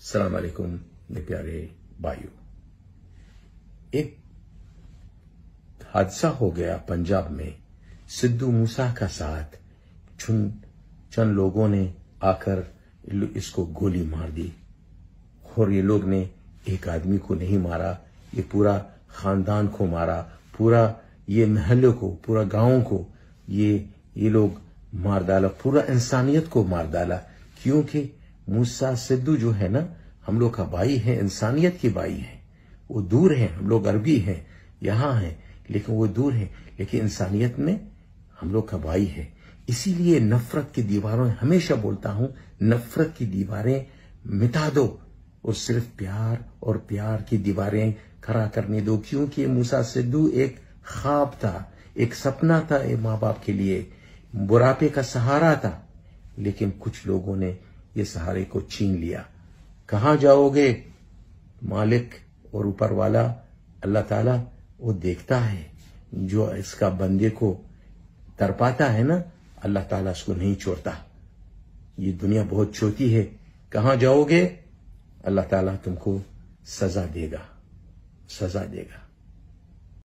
अस्सलाम वालेकुम मेरे प्यारे भाइयों। एक हादसा हो गया पंजाब में। सिद्धू मूसा का साथ चंद लोगों ने आकर इसको गोली मार दी और ये लोग ने एक आदमी को नहीं मारा, ये पूरा खानदान को मारा, पूरा ये महल्ले को, पूरा गांव को ये लोग मार डाला, पूरा इंसानियत को मार डाला। क्योंकि मूसा सिद्धू जो है ना, हम लोग का भाई है, इंसानियत की भाई है। वो दूर है, हम लोग अरबी हैं, यहां हैं, लेकिन वो दूर है, लेकिन इंसानियत में हम लोग का भाई है। इसीलिए नफरत की दीवारों, हमेशा बोलता हूं, नफरत की दीवारें मिटा दो और सिर्फ प्यार और प्यार की दीवारें खड़ा करने दो। क्योंकि मूसा सिद्धू एक ख्वाब था, एक सपना था माँ बाप के लिए, बुढ़ापे का सहारा था, लेकिन कुछ लोगों ने ये सहारे को छीन लिया। कहां जाओगे? मालिक और ऊपर वाला अल्लाह ताला वो देखता है, जो इसका बंदे को तरपाता है ना, अल्लाह ताला उसको नहीं छोड़ता। ये दुनिया बहुत छोटी है, कहां जाओगे? अल्लाह ताला तुमको सजा देगा।